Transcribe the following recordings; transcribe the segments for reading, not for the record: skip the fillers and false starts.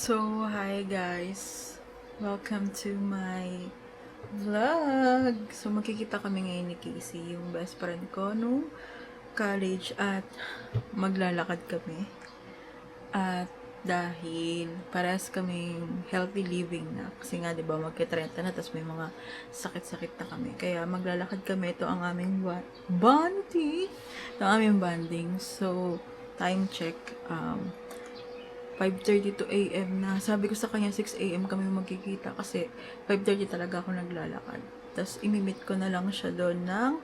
So, hi guys! Welcome to my vlog! So, magkikita kami ngayon ni Casey, yung best friend ko nung college, at maglalakad kami. At dahil parehas kaming healthy living na, kasi nga diba magka-30 na, tapos may mga sakit-sakit na kami. Kaya maglalakad kami, ito ang aming bonding! Ito ang aming bonding. So, time check, 5:32 AM na. Sabi ko sa kanya 6 AM kami magkikita kasi 5:30 talaga ako naglalakad. Tapos imimit ko na lang siya doon ng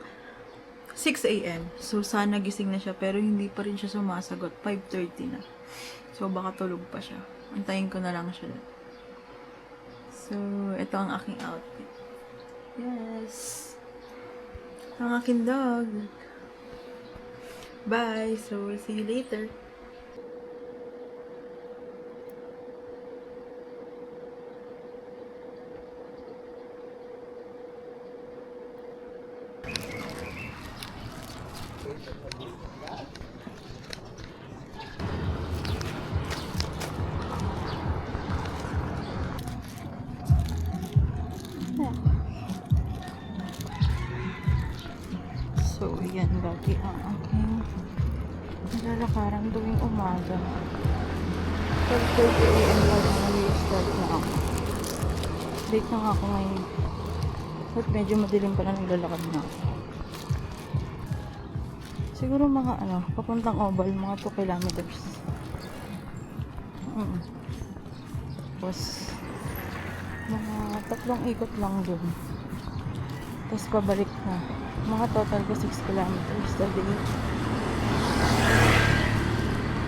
6 AM. So sana gising na siya pero hindi pa rin siya sumasagot. 5:30 na. So baka tulog pa siya. Antayin ko na lang siya doon. So ito ang aking outfit. Yes. Ang aking dog. Bye. So see you later. So, yan lagi ang aking nilalakaran tuwing umaga. 12:30 AM pa lang nag-start na ako. Late na nga ako ngayon. At medyo madilim pa na naglalakad na ako. Siguro mga papuntang Oval, mga 2 kilometers. Tapos, mga 3 ikot lang dun. Tapos pabalik na. Mga total ko 6 kilometers a day.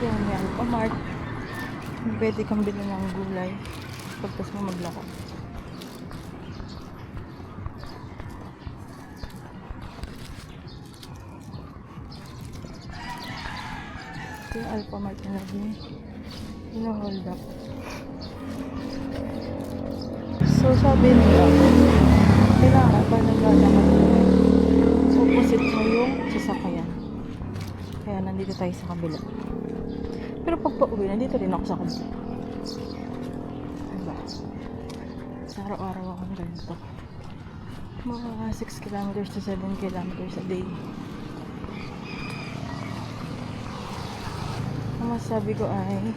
Yan. Pamart. Pwede kang bilhin ng gulay pagkas mo maglakad. Ito yung Alphamart na lagi hold up. So sabi nila, kailangan pa naglalakad opposite mo yung sasakyan. Kaya nandito tayo sa kabila. Pero pag pauwi, nandito rin ako sa kabila. Diba? Sa araw-araw akong ganito. Mga 6 kilometers to 7 kilometers a day. Ang masabi ko ay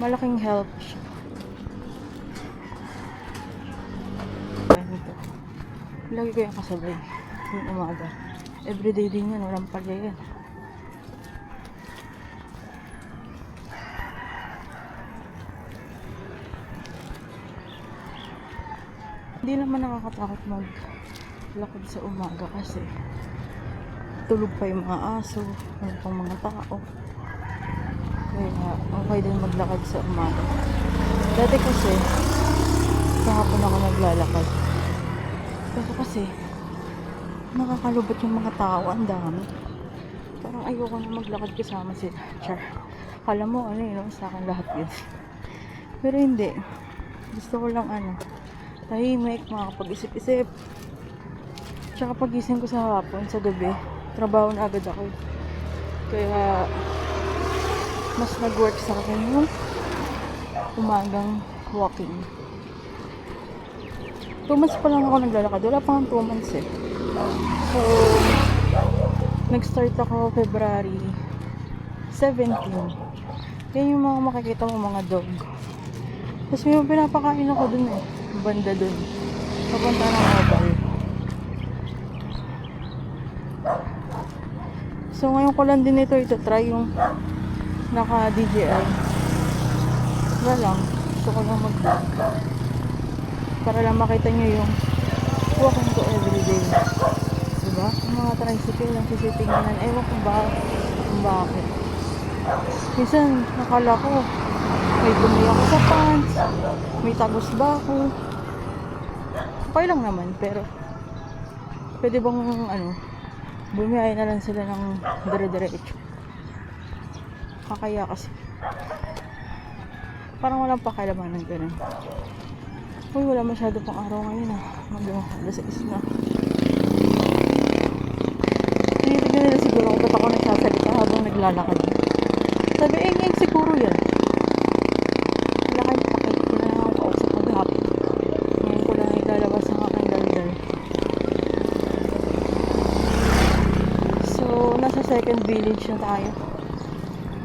malaking help siya. Ganito. Lagi ko yung kasabay yung umaga. Everyday din yan, walang palya yan. Hindi naman nakakatakot maglakad sa umaga kasi tulog pa yung mga aso, wala pang mga tao. Kaya okay din maglakad sa umaga. Dati kasi kahapon ako naglalakad. Pero kasi nakakalubot yung mga tao, ang dami. Parang ayoko na maglakad kasama sila. Char. Kala mo sa akin lahat yun. Pero hindi. Gusto ko lang tahimik, makakapag-isip-isip. Tsaka pagising ko sa hapon, sa gabi, trabaho na agad ako. Kaya mas nag-work sa akin yung umagang walking. 2 months pa lang ako naglalakad. Wala pang 2 months eh. So, nag-start ako February 17. Yan yung mga makikita mo, mga dog. Tapos may pinapakain ako dun eh. Banda dun. Papunta ng Oval. So, ngayon ko lang din ito try yung naka-DJI. Wala lang. Gusto ko lang mag-vlog. Para lang makita nyo yung walking ko everyday. Diba? Yung mga tricycle lang sisitingnan. Ewan ko ba kung bakit. Minsan, nakala ko may bumili ako sa pants, may tagos ba ako. Okay lang naman, pero pwede bang bumiyay na lang sila ng dire-diretso. Kakaya kasi parang walang pakialaman ng ganun. Uy, wala masyado pang araw ngayon mag-alas 6 na. Tinitignan nila siguro kung ba't ako nagsasalita habang naglalakad. Sabi, siguro yan. Lakad nasa second village na tayo.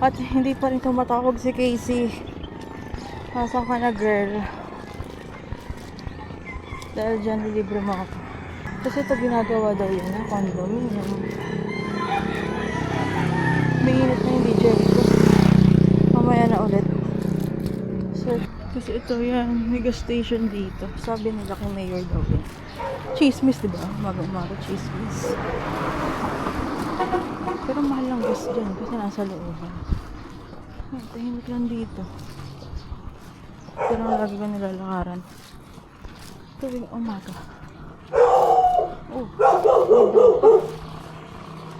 At hindi pa rin tumatawag si Casey. Nasa ka na, girl? Dahil dyan libre mo ako. Kasi ito ginagawa daw yun na condominium. May init na hindi Jericho. Mamaya na ulit. So, kasi ito yan, may gas station dito. Sabi nila kung mayor daw yan. Chismis, diba? Umaga-umaga chismis. Pero mahal lang gas dyan kasi nasa looban. Tahimik lang dito. Pero lagi ko nilalakaran tuwing umaga. Oh,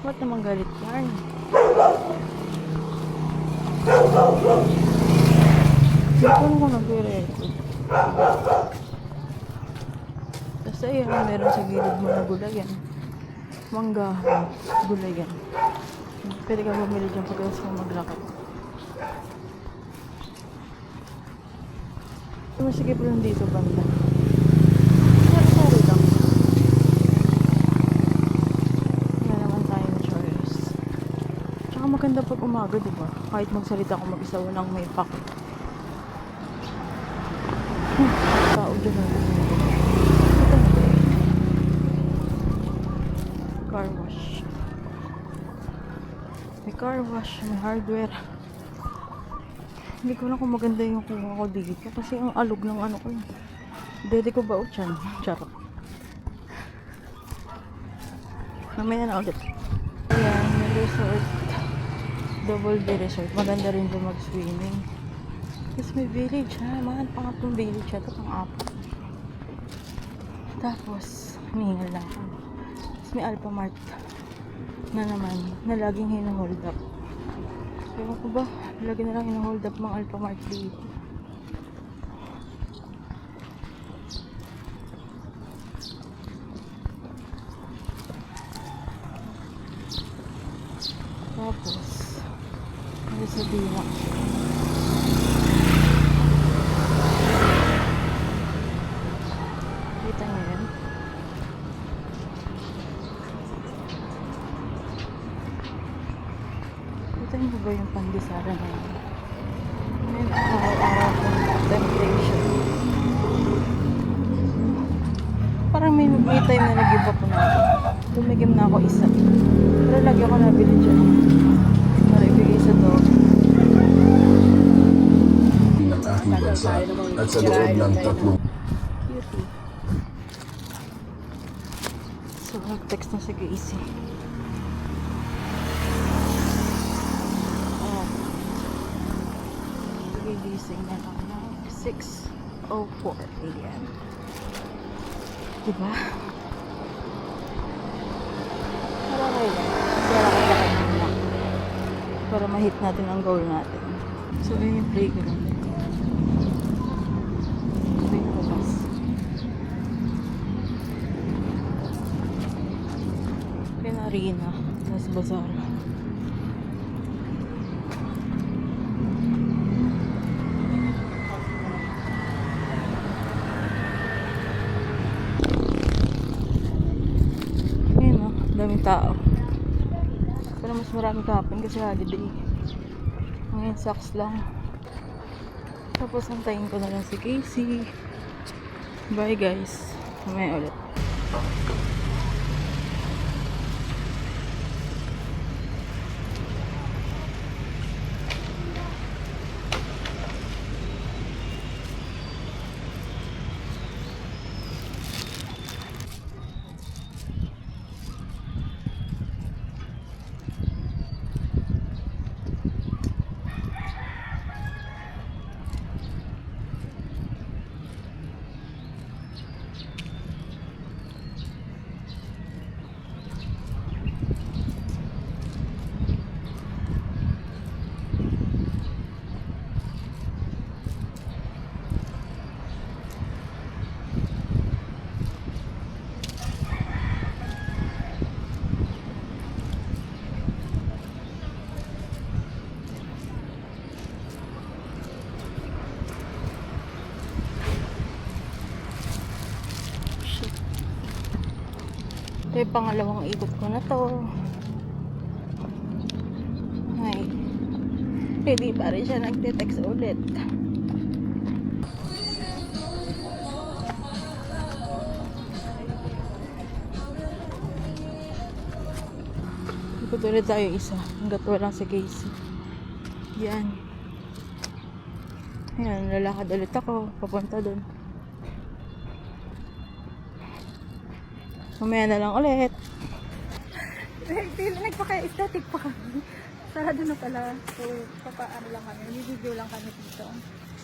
ba't naman galit yan? Hindi ko nag-record. Tapos ayun, meron sa gilid mo na gulayan. Manggahan, gulayan. Pwede ka bumili dyan pagkas mo maglakad. Masigip lang dito banda. Sorry lang. Wala naman tayo na choice. Tsaka maganda pag umaga, diba? Kahit magsalita ko mag-isa, walang may pack. Tao dyan na. Car wash. May car wash, may hardware. Hindi ko lang kung maganda yung kuha ko dito kasi ang alog ng ano ko yun. Dede ko ba o tiyan? Charot. Mamaya na ulit. Ayan, may resort. Double D resort. Maganda rin doon mag-swimming. Tapos may village ha. Mahal pangatlong village ito. Pang-apat. Tapos, humingal lang ako. Tapos may Alphamart na naman na laging hinahold up. Ewan ko ba, lagi na lang hinahold up mga Alphamart dito. Tapos, ano sabihin na? Kita nyo yan? Kita nyo ba yung pandesara na yun? Ngayon, araw-araw kong temptation. Parang may time na nag-give up na ako. Tumigim na ako isa. Pero lagi ako nabili dyan. Para ibigay sa to. At sa loob ng 3 Beauty. So, nag-text na si Casey. Gigising na ako ng 6:04 AM. Diba? Para kayo lang. Para kayo lang. Para ma-hit natin ang goal natin. So, yun yung playground. Ito yung labas. Pinarina. Tapos bazaar. Daming tao. Pero mas marami kahapon kasi holiday. Ngayon sucks lang. Tapos antayin ko na lang si Casey. Bye guys. Mamaya ulit. Ito yung pangalawang ikot ko na to. Hindi pa rin siya nagte-text ulit. Ikot ulit tayo isa. Hanggat walang si Casey. Yan. Ayan, lalakad ulit ako. Papunta dun. Mamaya na lang ulit. Nagpaka-aesthetic pa kami. Sarado na pala. So, papaano lang kami. Video lang kami dito.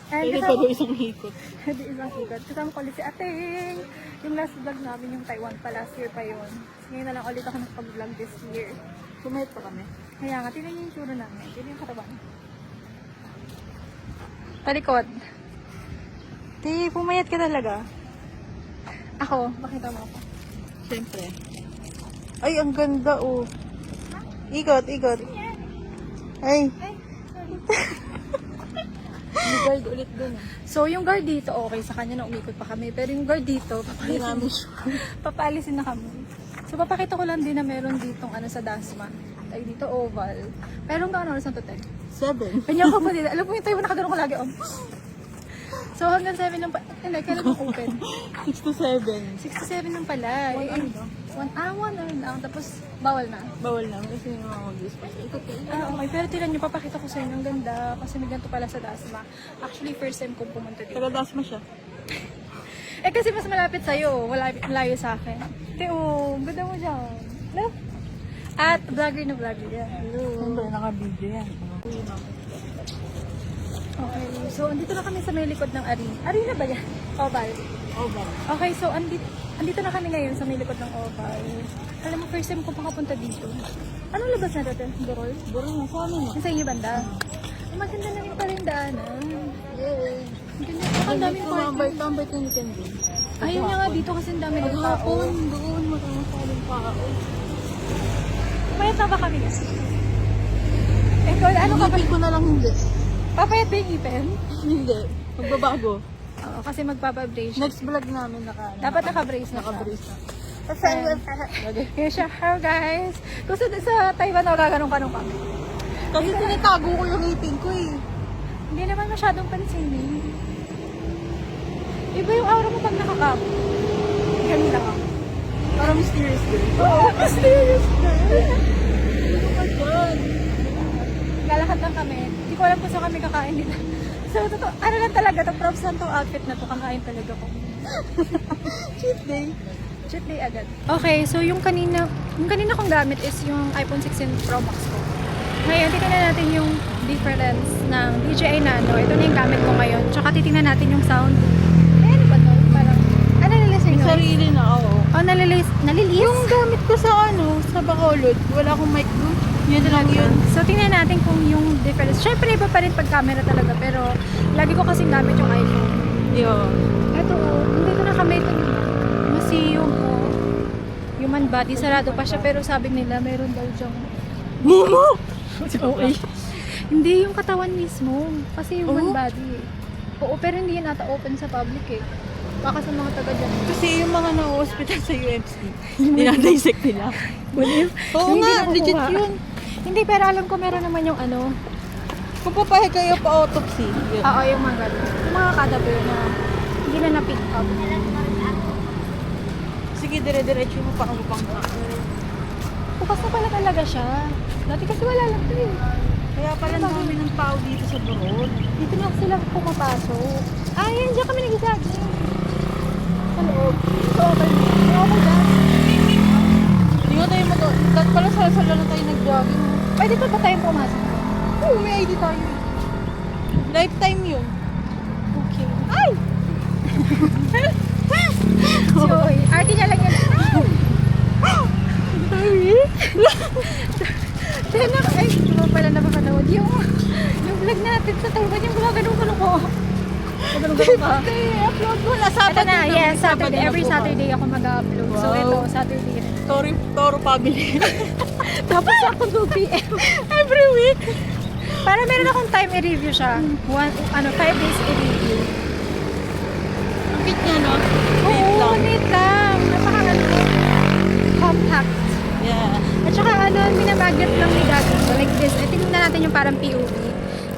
And Pwede pa doon isang hikot. Hindi isang ikot. Kasama ko ulit si Ating. Yung last vlog namin, yung Taiwan pa, last year pa yun. Ngayon na lang ulit ako nakapag-vlog this year. Sumahit pa kami. Kaya nga, tingnan niyo yung tsura namin. Tingnan yung katawan. Talikod. Di, pumayat ka talaga. Ako, bakita mo ako. Siyempre. Ay, ang ganda oh. Ikot, ikot. Ay. May guard ulit dun ah. So, yung guard dito, okay sa kanya na umikot pa kami. Pero yung guard dito, Hindi namin sure. papalisin na kami. So, papakita ko lang din na meron ditong ano sa Dasma. Ay, dito oval. Pero hanggang ano oras na to, Ted? 7. Kanya ko po dito. Alam mo yung tayo nakagano'n ko lagi, oh. So, hanggang 7 lang pa. Hindi, kailan mo open? 6 to 7. 6 to 7 lang pala. One ano ba? 1 hour lang. Tapos, bawal na. Bawal na. Kasi yung mga mag-discuss. Ikot kayo. Okay. Pero tinan nyo, papakita ko sa inyo. Ang ganda. Kasi may ganito pala sa Dasma. Actually, first time kong pumunta dito. Taga-dasma siya. Eh, kasi mas malapit sa'yo. Malayo sa akin. Teo, ganda mo dyan. No? At vlogger na vlogger yan. Hello. Siyempre, naka-video yan. Okay, so andito na kami sa may likod ng arena. Arena ba yan? Oval. Oval. Okay, so andito na kami ngayon sa may likod ng oval. Alam mo, first time ko makapunta dito. Anong labas na dito? Borol? Borol na sa amin. Yung sa inyo banda? Ay, maganda na rin pala yung daanan. Yay. Ang ganda. Ang daming parking. Tambay ka ni Kendi. Ayun nga nga dito kasi ang dami ng tao. Maghapon, doon, maraming tao. Mayat na ba kami guys? Eh, ano ka ba? Ipin ko na lang hindi. Papayat ba yung ipin? Hindi. Magbabago. Oo, kasi magpapabrace. Next vlog namin Dapat naka-brace na. naka-brace na. Kaya siya, hello guys. Kung sa Taiwan na ganun kami. Kasi tinatago ko yung ipin ko eh. Hindi naman masyadong pansinin. Iba yung aura mo pag nakakap. Ganun lang ako. Parang mysterious girl. Oo, mysterious girl. Oh my God. Lalakad lang kami. Hindi ko alam kung saan kami kakain nila. So, totoo, ano lang talaga, to props lang tong outfit na to, kakain talaga ko. Cheat day. Cheat day agad. Okay, so yung kanina kong gamit is yung iPhone 16 Pro Max ko. Ngayon, titignan natin yung difference ng DJI Nano. Ito na yung gamit ko ngayon. Tsaka titignan natin yung sound. Ay, ano ba to? Parang, nalilis yung May noise? sarili na ako. Oh, nalilis? Yung gamit ko sa sa Bacolod, wala akong mic doon. Yun na lang yun. So, tingnan natin kung yung difference. Siyempre, iba pa rin pag camera talaga. Pero, lagi ko kasing gamit yung iPhone. Yun. Ito, dito na kami ito. Museum po. Human body. Sarado pa siya. Pero sabi nila, meron daw diyang... Momo! Okay. Hindi yung katawan mismo. Kasi human Oo? body eh. Oo, pero hindi yan ata open sa public eh. Baka sa mga taga dyan. Kasi yung mga na-hospital sa UMC, dinadissect nila. Oo Hindi nga, nakukuha. legit yun. Hindi, pero alam ko meron naman yung ano. Kung papayag kayo pa autopsy, yun. Oo, yung mga ganun. Yung mga cadaver na hindi na na-pick up. Sige, dire-diretso mo pa ang upang Bukas na pala talaga siya. Dati kasi wala lang to eh. Kaya pala dami ng tao dito sa Borol. Dito na sila pumapasok. Ah, yan. Diyan kami nag-jogging. Sa loob. So, okay. Okay dyan. Hindi nga tayo Kahit pala sala-sala na tayo nag-jogging. Pwede pa ba tayong pumasok? Oo, may ID tayo. Lifetime yun. Okay. Ay! So, arte niya lang yun. Sorry? Then, ay, hindi mo pala napakanood. Yung vlog natin sa Taiwan, yung gumagano'n ko. Gumagano'n ka. I-upload mo na Ito Saturday. na, yes, Saturday Saturday. na Every po. Saturday ako mag-upload. So, Wow. ito, Saturday rin. Toro family. Tapos ako 2 p.m. Every week. Para meron akong time i-review siya. 5 days i-review. Ang cute niya, no? Oo, neat lang. Napaka compact. Yeah. At saka minamagnet lang ni Daddy ko. Like this. Tingnan natin yung parang POV.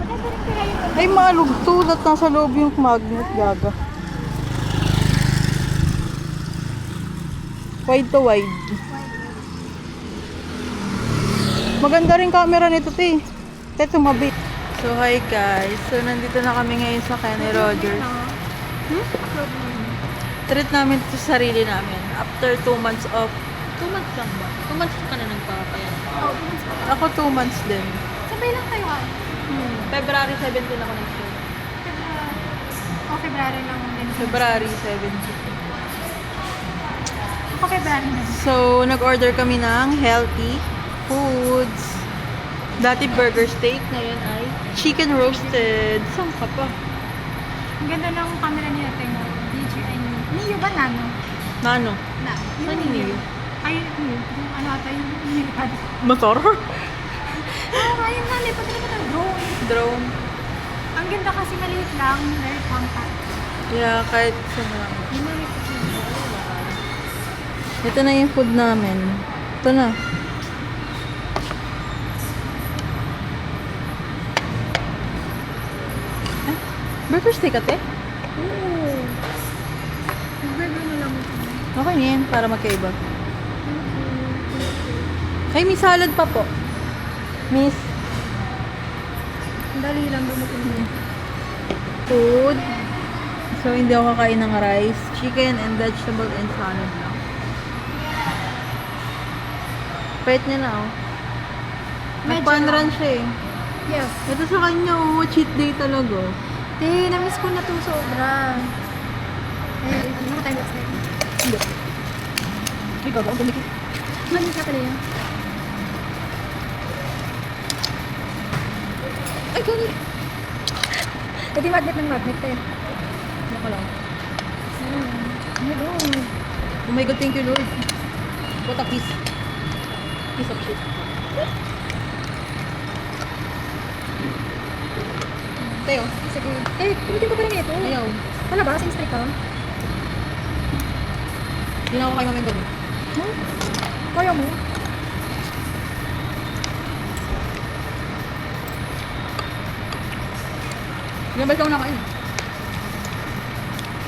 Maganda rin kaya yung Ay, malugtod at nasa loob yung magnet, gaga. Wide to wide. Maganda rin camera nito, te. Te, tumabi. So, hi guys. So, nandito na kami ngayon sa Kenny Rogers. Treat namin ito sa sarili namin. After 2 months off. 2 months lang ba? 2 months ka na nagpapayat. Oh, Ako 2 months din. sabay lang kayo ah. February 17 ako nag-start. February lang din. February 17. February na. So, nag-order kami ng healthy foods. Dati burger steak, ngayon ay chicken roasted. Saan ka pa? Ang ganda ng camera niya, Temo. DJI Neo ba Nano? Nano? Na. Saan yung Neo? Ay, yung ano ata yung nilipad. Motor? Oo, ayun na, lipad na ng drone. Drone? Ang ganda kasi maliit lang, very compact. Yeah, kahit saan lang. Yung maliit lang. Ito na yung food namin. Ito na. Burger steak ate? Oo. Burger na lang ito. Okay na yan, para magkaiba. Ay, may salad pa po. Miss. Dali lang dumating. Food. So, hindi ako kakain ng rice. Chicken and vegetable and salad lang. Pait niya na, oh. Medyo Nagpan-run lang. siya eh. Yes. Ito sa kanya, oh. Cheat day talaga. Oh. Na-miss ko na to sobra. Eh, ano mo tayo next time? Hindi. Ay, gaga, ang dumikit. Manin ka pala yan. Ay, gaga. Eh, di magnet ng magnet eh. Naka lang. Hello. Oh my God, thank you, Lord. What a piece. Piece of shit. Tayo. Sige. Eh, pinitin ko pa rin ito. Ayaw. Wala ba? Since ka? Hindi na ako kayo maming gabi. Hmm? Kaya mo? Ilan ba siya nakain?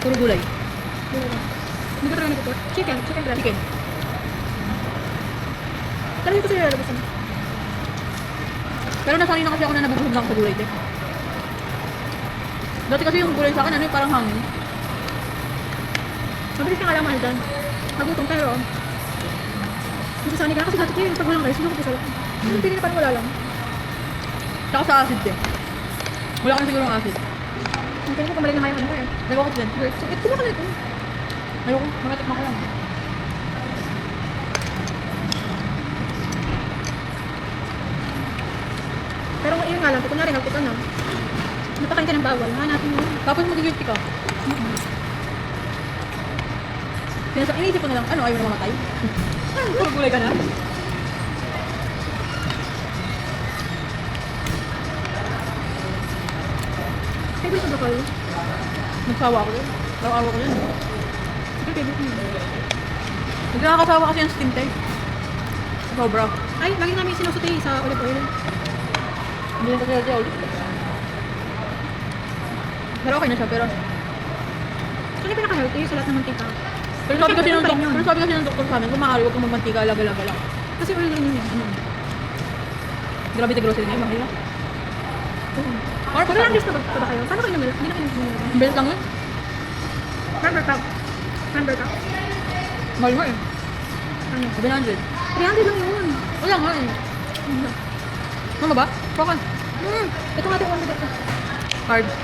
Puro gulay. Hindi ko talaga nagpupot. Chicken. Chicken breast. Chicken. Talaga ko sila lalabasan. Pero nasanay na kasi ako na nabubulog lang sa gulay. Te. Dati kasi yung gulay sa akin, ano yung parang hangin. Mabilis ka nga lang mahal dyan. Nagutom pero nasasanay ka kasi dati ko yung pag walang rice, hindi ko pisala. Pili na parang wala lang. Tsaka sa acid din. Wala ka na siguro ng acid. Ang kanya ko kamali na ngayon ano ko eh. Nagwakit din. So, ito mo ka na ito. Ayoko, makatikman ko lang. Pero yun nga lang, kung kunwari healthy ka na, napakain ka ng bawal, hanapin mo. Tapos mag-guilty ka. Iniisip ko na lang, ano, ayaw na mamatay? Puro gulay ka na? Favorite mo ba kayo? Nagsawa ako yun. Nawawa ko yun. Sige, favorite mo. Hindi nakakasawa kasi yung steam type. Sobra. Ay, lagi namin sinusutay sa olive oil. Hindi na kasi siya ulit. Pero okay na siya, pero... Ano yung pinaka-healthy sa lahat ng mantika? Pero sabi kasi ng Ano pa rin doktor, yun? pero sabi kasi ng doktor sa amin, kung maaari, huwag kang magmantika, laga-laga lang. Kasi oil rin yun. Grabe, grocery na yun, mahal na. Or Pero lang na ba kayo? Paano kayo namilk? Hindi na kayo namilk. Belt lang yun. Member cup. Member cup. Mahal mo eh. Ano? 700. 300 lang yun. Wala nga eh. Mama ba? Prokan. Ito nga ito, 100 ito. Carbs.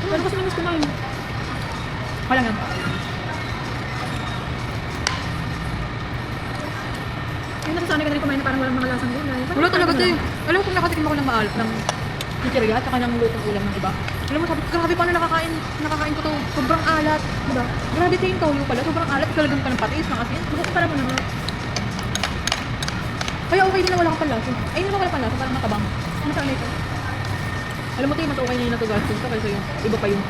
Pero kasi namis kumain. Wala nga. Yung nasasanay ka na rin kumain na parang walang mga lasang gulay. Wala talaga tayo. Alam mo kung nakatikim ako ng maalat ng chichirya at saka ng lutong ulam ng iba. Alam mo, sabi ko, grabe paano nakakain ko to. Sobrang alat. Diba? Grabe tayo yung toyo pala. Sobrang alat. Talagang pa ng patis, ng asin. Bukod para mo na nga. Kaya okay din na wala kang panlasa. Ay, hindi naman wala panlasa, parang matabang. Ano sa ito? Alam mo tayo, mas okay na yung natugastos ka kaysa yung iba pa yung...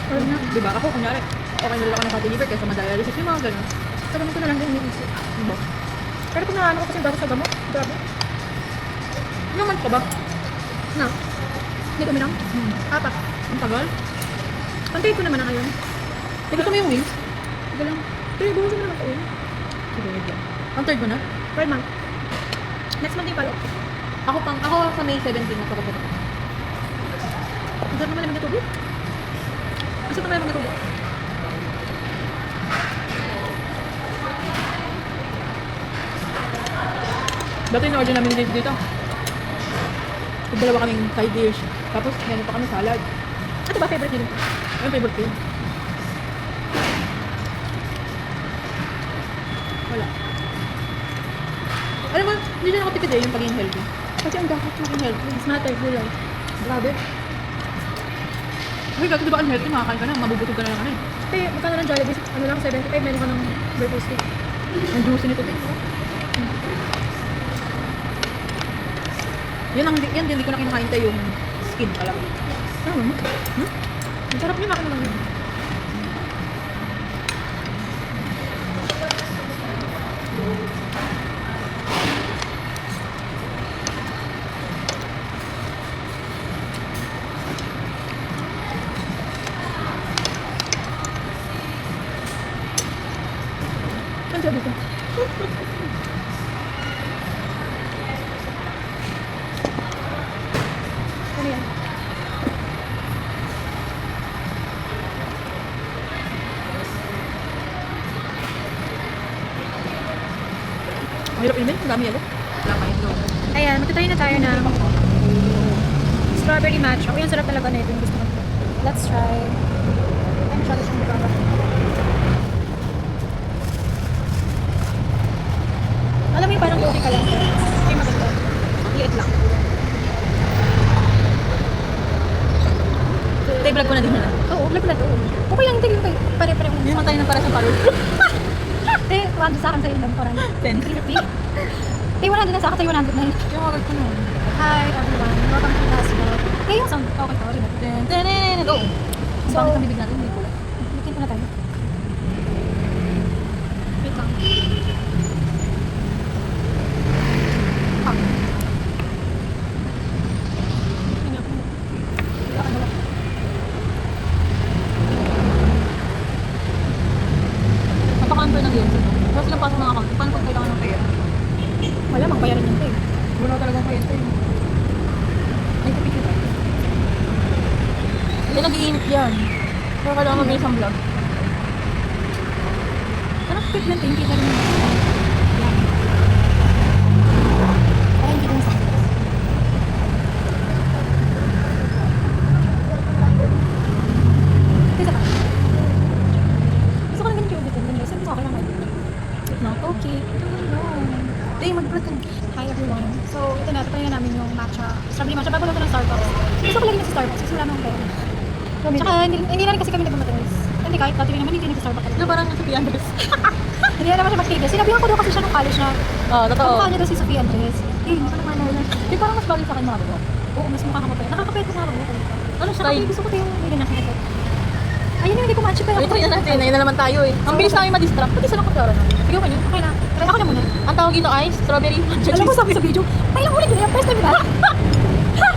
Or na. Diba? Ako, kunyari, okay na lang ako naka-deliver kaysa madialysis yung mga gano'n. Sa gamot ko na lang din iniisip. Diba? Pero kung naano ko kasi bago sa gamot, grabe. Ilang months ka ba? Na. Hindi kami lang. Apat. Ang tagal? Pantay ko naman na ngayon. Hindi gusto mo yung wings? Sige lang. Pero bukas mo naman ko yun. Sige, wait lang. Ang third mo na? 12 month. Next month yung follow. Ako sa May 17 na ito ko pa. Ang sarap naman naman na tubig. Ang sarap naman naman na tubig. Dati na-order namin dito. Dalawa kaming side dish. Tapos, meron pa kami salad. Ito ba favorite niyo? Yung favorite ko yun. Wala. Alam mo, hindi na ako tipid eh, yung pagiging healthy. Kasi ang dapat maging healthy. It's matter, gulay. Grabe. Uy, dati diba unhealthy, makakain ka na, mabubutog ka na lang ano eh. Kaya magkano ng Jollibee? Ano lang, 75, meron ka ng breakfast steak. Ang juicy nito din. Yan din ko na kinakain tayo yung skin pala. Ano? Ang sarap niya, akin naman yun. Ang sabi ko. Ano yan? Ang hirap inumin, ang dami yelo. Wala kain doon. Ayan, magtatry na tayo ng strawberry matcha. Uy, ang sarap talaga na ito. Yung gusto ko. Let's try. Ay, masyado siyang magkaba. Alam mo yung parang okay ka lang. Ay, maganda. Liit lang. Tay, vlog ko na din na. Oo, vlog na to. Okay lang, tingin ko. Pare-pareho. Hindi naman tayo ng para sa palo. Eh, 100 sa akin sa'yo lang. Parang 10. 50. Eh, 100 na sa akin sa'yo, 100 na. Yung agad ko na. Hi, everyone. Welcome to Last Vlog. Eh, yung sound. Okay, sorry. Go! So, Bakit ang bibig natin? Hindi ko. bikin ko na tayo. Wait lang. Ah. Napaka-unfair ng yun. Tapos silang pasok ng account. Paano kung kailangan ng pera? Wala, magbayaran yan eh. Wala talagang kwenta yun. Ay, kapit yun. Hindi nag-iinit yan. Pero kailangan mag isang vlog. Parang equipment eh, hindi na rin. Yan. Parang hindi din sa akin. Isa pa. Gusto ko lang ganun yung ubitin. Sabi ko, okay lang kayo. No? Okay. No. Tay, mag-vlog ka. Hi everyone. So, ito na. Tatayin na namin yung matcha. Strawberry matcha. Bago lang ito ng Starbucks. Gusto ko lagi na sa Starbucks kasi wala namang pera. Tsaka, hindi na rin kasi kami nagmamateris. Hindi kahit dati rin naman, hindi nag-Starbucks. Ano parang sa Piandres? Hindi na naman siya mag-tigas. Sinabihan ko daw kasi siya nung college na Oo, totoo. kamukha niya daw si Sophia Andres. Eh, nakalaman na. Di parang mas bagay sa akin mga bago. Oo, mas mukha ka pa. Nakakapait ko sa harap ko. Ano Saka style? gusto ko tayo yung ganyan na ayun yung hindi ko match. Pero Ay, try na natin. Ayun na naman tayo eh. Ang bilis namin ma-distract. Pati sa lang kagara namin. Sige ko yun. Okay na. Try ako na muna. Ang tawag dito ay strawberry matcha Alam mo cheese. sabi sa video, ay lang ulit yun. First time ba?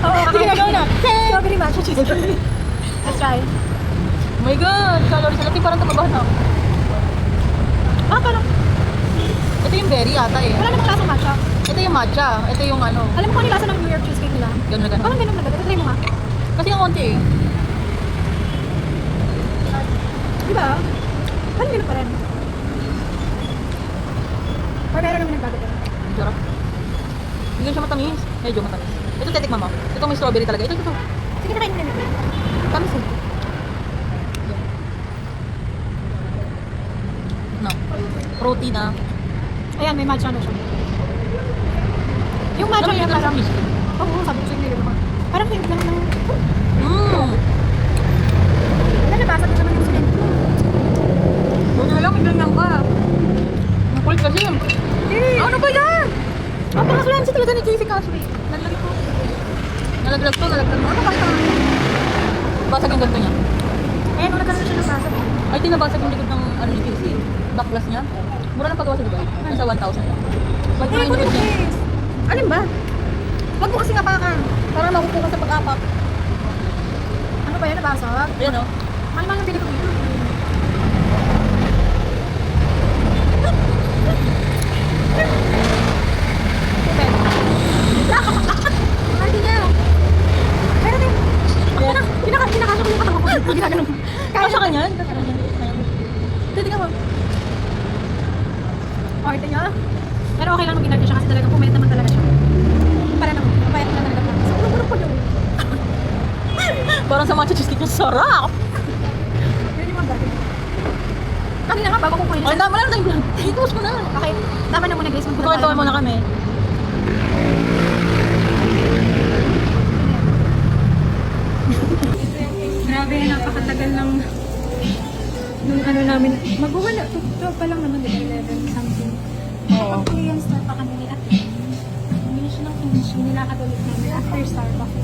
Oo, Sige na, go na. Strawberry matcha cheese. Let's try. Oh my God! Calories na natin. Parang tumabahan na ako. Ah, parang Ito yung berry ata eh. wala namang lasang matcha. Ito yung matcha. Ito yung ano. Alam mo kung ano yung lasa ng New York cheesecake nila? Ganun na ganun. Parang ganun na. Try mo nga. Kasi yung konti eh. Diba? Parang ganun pa rin. Or meron naman nagbago din. Ang sarap. Hindi siya matamis. Medyo matamis. Ito tetikman mo. Ito may strawberry talaga. Ito. Sige, nakain mo na nito. Tamis eh. No. Protein ah. Ayan, may matcha na siya. Yung matcha niya parang... Oo, sabi ko sa'yo nila. Parang hindi lang ng... Wala, nabasa ko naman yung sulit. Buti na lang, ganyan ka. Ang kulit kasi. Eh! Ano ba yan? Ang pangasulansi talaga ni JC Cashway. Nalagay ko. Nalaglag to. Ano pakita mo? Basag yung ganito niya. Eh, nung nagkaroon siya ng basa. Ay, tinabasag yung likod ng ano ni QC. Backglass niya. Mura lang pagawa sa Dubai. Sa 1,000 lang. Ba't Eh, yung kunin likod mo, niya? guys. Alin ba? Huwag mo kasi ngapakan. Para makukuha ka sa pag-apak. Ano ba yan? Nabasag? Ayan o. Ano ba yung pili ko dito? Marty niya. Pero din. Kinakasya ko yung katawan ko. Ginaganon. Kaya siya kanyan? Titignan mo. Arte niya. Pero okay lang nung ginagawa siya kasi talaga pumayat naman talaga siya. Para naman, pumayat na talaga. So, urong pa yun. Parang sa matcha cheesecake niya, sarap! Yun yung mga bagay. Kanina nga, bago ko kunin Ay, siya. tama lang tayong vlog. I-close mo na. Okay, tama na muna guys. Kukwento muna kami. Grabe, napakatagal ng nung ano namin. Mag-1, 12 pa lang naman, di ba? 11 something. Oo. Pag-Korean Star pa kami at hindi siya ng finish. Nilakad ulit namin after Starbucks.